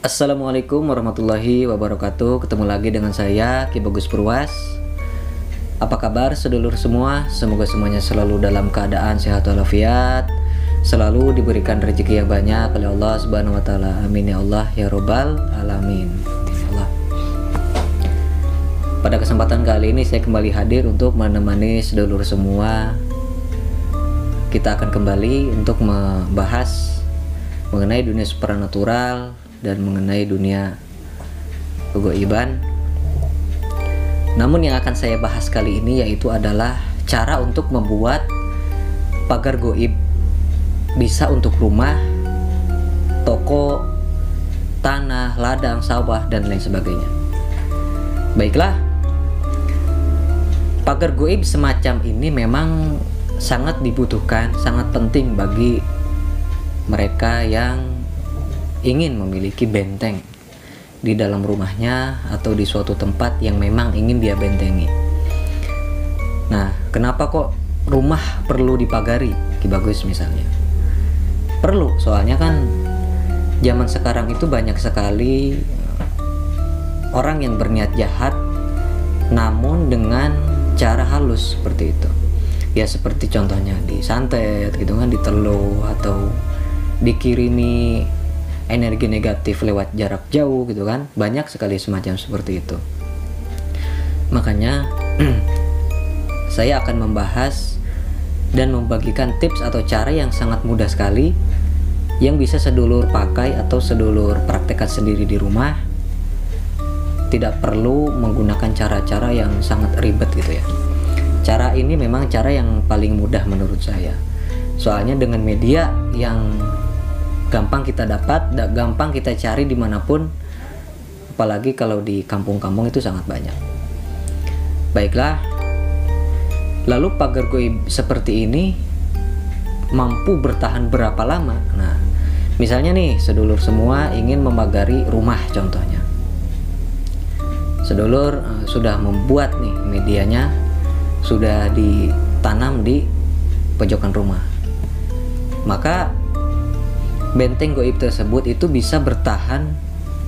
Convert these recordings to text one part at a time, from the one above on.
Assalamualaikum warahmatullahi wabarakatuh. Ketemu lagi dengan saya Ki Bagus Purwas. Apa kabar sedulur semua? Semoga semuanya selalu dalam keadaan sehat walafiat, selalu diberikan rezeki yang banyak oleh Allah Subhanahu wa taala. Amin ya Allah ya robbal alamin. Ya Allah. Pada kesempatan kali ini saya kembali hadir untuk menemani sedulur semua. Kita akan kembali untuk membahas mengenai dunia supranatural dan mengenai dunia kegaiban. Namun yang akan saya bahas kali ini yaitu adalah cara untuk membuat pagar goib, bisa untuk rumah, toko, tanah, ladang, sawah, dan lain sebagainya. Baiklah, pagar goib semacam ini memang sangat dibutuhkan, sangat penting bagi mereka yang ingin memiliki benteng di dalam rumahnya atau di suatu tempat yang memang ingin dia bentengi. Nah, kenapa kok rumah perlu dipagari, Ki Bagus misalnya? Perlu, soalnya kan zaman sekarang itu banyak sekali orang yang berniat jahat namun dengan cara halus seperti itu. Ya seperti contohnya disantet gitu kan, ditelo atau dikirimi energi negatif lewat jarak jauh gitu kan. Banyak sekali semacam seperti itu. Makanya saya akan membahas dan membagikan tips atau cara yang sangat mudah sekali yang bisa sedulur pakai atau sedulur praktekkan sendiri di rumah. Tidak perlu menggunakan cara-cara yang sangat ribet gitu ya. Cara ini memang cara yang paling mudah menurut saya. Soalnya dengan media yang gampang kita dapat, gampang kita cari dimanapun, apalagi kalau di kampung-kampung itu sangat banyak. Baiklah, lalu pagar goib seperti ini mampu bertahan berapa lama? Nah, misalnya nih sedulur semua ingin memagari rumah contohnya. Sedulur sudah membuat nih medianya, sudah ditanam di pojokan rumah. Maka benteng goib tersebut itu bisa bertahan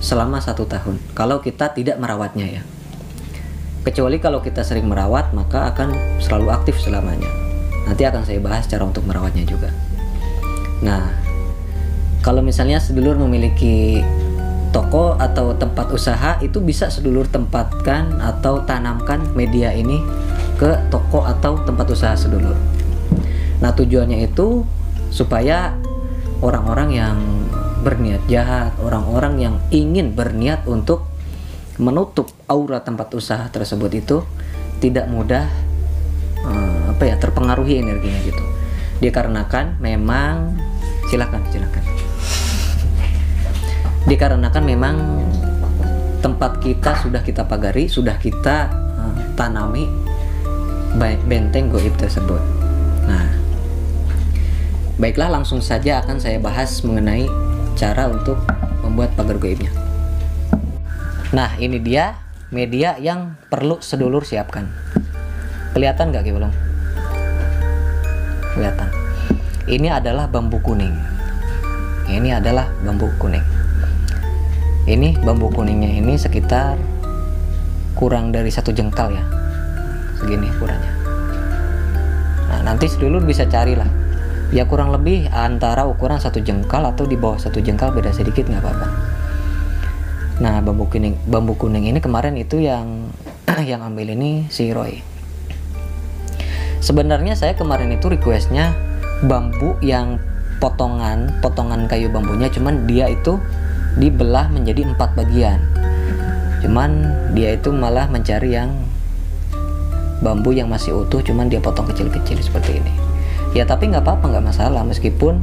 selama 1 tahun kalau kita tidak merawatnya ya. Kecuali kalau kita sering merawat, maka akan selalu aktif selamanya. Nanti akan saya bahas cara untuk merawatnya juga. Nah, kalau misalnya sedulur memiliki toko atau tempat usaha, itu bisa sedulur tempatkan atau tanamkan media ini ke toko atau tempat usaha sedulur. Nah, tujuannya itu supaya orang-orang yang berniat jahat, orang-orang yang ingin berniat untuk menutup aura tempat usaha tersebut itu tidak mudah terpengaruhi energinya gitu. Dikarenakan memang silakan. Dikarenakan memang tempat kita sudah kita pagari, sudah kita tanami benteng goib tersebut. Nah, baiklah, langsung saja akan saya bahas mengenai cara untuk membuat pagar goibnya. Nah, ini dia media yang perlu sedulur siapkan. Kelihatan nggak, belum? Kelihatan. Ini adalah bambu kuning. Ini adalah bambu kuning. Ini bambu kuningnya ini sekitar kurang dari 1 jengkal ya. Segini ukurannya. Nah, nanti sedulur bisa carilah. Ya kurang lebih antara ukuran 1 jengkal atau di bawah 1 jengkal, beda sedikit nggak apa-apa. Nah, bambu kuning ini kemarin itu yang yang ambil ini si Roy. Sebenarnya saya kemarin itu requestnya bambu yang potongan kayu bambunya, cuman dia itu dibelah menjadi 4 bagian. Cuman dia itu malah mencari yang bambu yang masih utuh, cuman dia potong kecil-kecil seperti ini. Ya tapi nggak apa-apa, nggak masalah, meskipun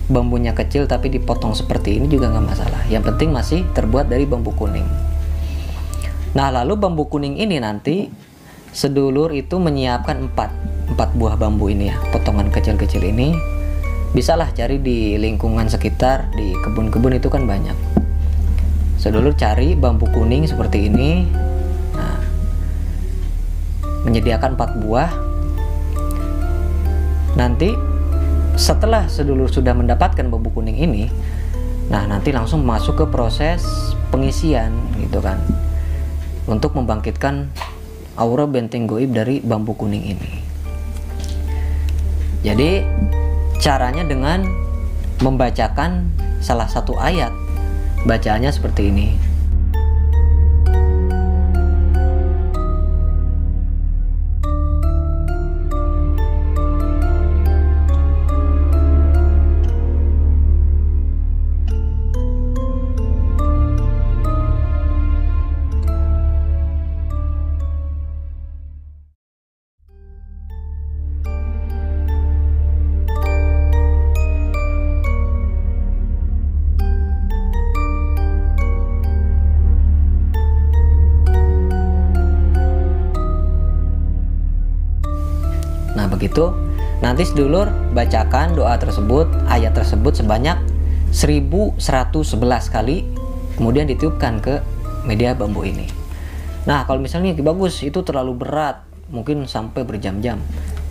bambunya kecil tapi dipotong seperti ini juga nggak masalah. Yang penting masih terbuat dari bambu kuning. Nah, lalu bambu kuning ini nanti sedulur itu menyiapkan 4 buah bambu ini ya, potongan kecil-kecil ini. Bisalah cari di lingkungan sekitar, di kebun-kebun itu kan banyak. Sedulur cari bambu kuning seperti ini. Nah, menyediakan 4 buah. Nanti setelah sedulur sudah mendapatkan bambu kuning ini, Nah, nanti langsung masuk ke proses pengisian gitu kan, untuk membangkitkan aura benteng goib dari bambu kuning ini. Jadi caranya dengan membacakan salah satu ayat. Bacaannya seperti ini. Nah begitu, nanti sedulur bacakan doa tersebut, ayat tersebut sebanyak 1111 kali, kemudian ditiupkan ke media bambu ini. Nah kalau misalnya bagus itu terlalu berat, mungkin sampai berjam-jam,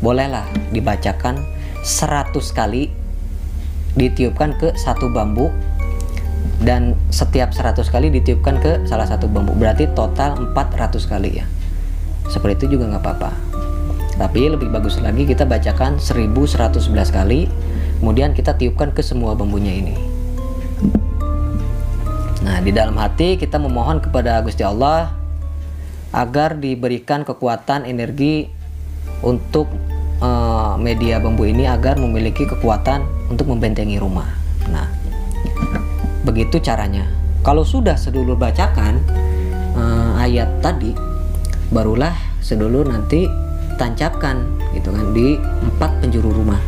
bolehlah dibacakan 100 kali, ditiupkan ke satu bambu, dan setiap 100 kali ditiupkan ke salah satu bambu, berarti total 400 kali ya. Seperti itu juga nggak apa-apa. Tapi lebih bagus lagi kita bacakan 1111 kali, kemudian kita tiupkan ke semua bambunya ini. Nah, di dalam hati kita memohon kepada Gusti Allah agar diberikan kekuatan energi untuk media bambu ini, agar memiliki kekuatan untuk membentengi rumah. Nah, begitu caranya. Kalau sudah sedulur bacakan ayat tadi, barulah sedulur nanti tancapkan gitu kan di 4 penjuru rumah.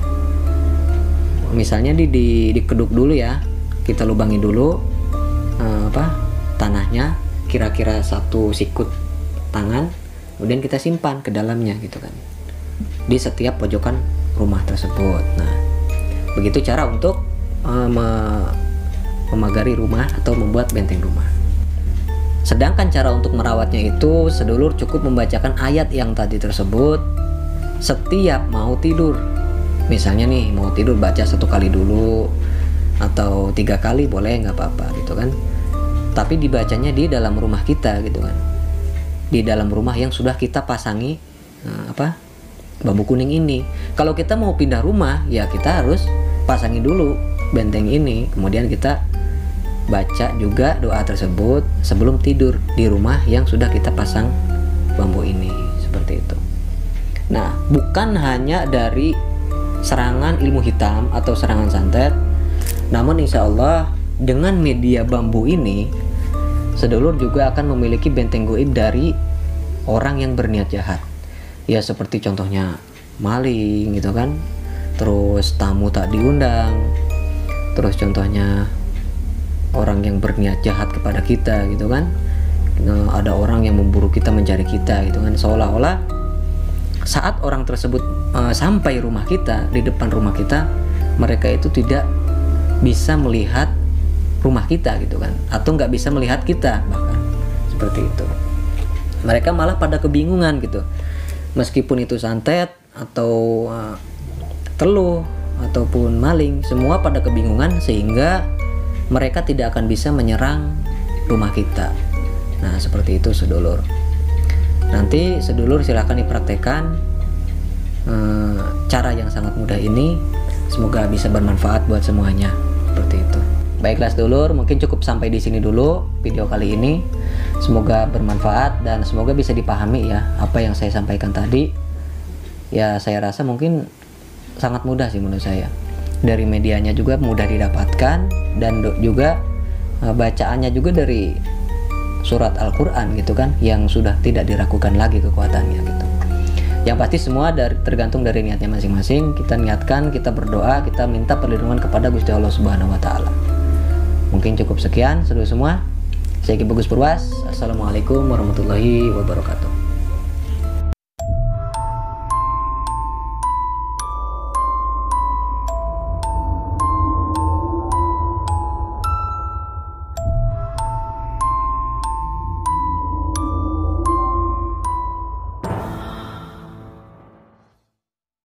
Misalnya dikeduk dulu ya, kita lubangi dulu tanahnya kira-kira 1 sikut tangan, kemudian kita simpan ke dalamnya gitu kan, di setiap pojokan rumah tersebut. Nah begitu cara untuk memagari rumah atau membuat benteng rumah. Sedangkan cara untuk merawatnya itu sedulur cukup membacakan ayat yang tadi tersebut setiap mau tidur. Misalnya nih mau tidur baca 1 kali dulu, atau 3 kali boleh, nggak apa-apa gitu kan. Tapi dibacanya di dalam rumah kita gitu kan, di dalam rumah yang sudah kita pasangi bambu kuning ini. Kalau kita mau pindah rumah ya kita harus pasangi dulu benteng ini, kemudian kita baca juga doa tersebut sebelum tidur di rumah yang sudah kita pasang bambu ini, seperti itu. Nah, bukan hanya dari serangan ilmu hitam atau serangan santet, namun insya Allah dengan media bambu ini sedulur juga akan memiliki benteng goib dari orang yang berniat jahat. Ya seperti contohnya maling gitu kan, terus tamu tak diundang, terus contohnya orang yang berniat jahat kepada kita gitu kan. Nah, ada orang yang memburu kita, mencari kita gitu kan, seolah-olah saat orang tersebut sampai rumah kita, di depan rumah kita, mereka itu tidak bisa melihat rumah kita gitu kan, atau nggak bisa melihat kita, bahkan seperti itu. Mereka malah pada kebingungan gitu, meskipun itu santet atau teluh ataupun maling, semua pada kebingungan sehingga mereka tidak akan bisa menyerang rumah kita. Nah seperti itu sedulur. Nanti sedulur silahkan dipraktekkan cara yang sangat mudah ini, semoga bisa bermanfaat buat semuanya. Seperti itu. Baiklah sedulur, mungkin cukup sampai di sini dulu video kali ini. Semoga bermanfaat dan semoga bisa dipahami ya apa yang saya sampaikan tadi. Ya saya rasa mungkin sangat mudah sih menurut saya. Dari medianya juga mudah didapatkan, dan juga bacaannya juga dari surat Al-Quran gitu kan, yang sudah tidak diragukan lagi kekuatannya gitu. Yang pasti semua tergantung dari niatnya masing-masing. Kita niatkan, kita berdoa, kita minta perlindungan kepada Gusti Allah Subhanahu wa Ta'ala. Mungkin cukup sekian sedulur semua. Saya Ki Bagus Purwas. Assalamualaikum warahmatullahi wabarakatuh.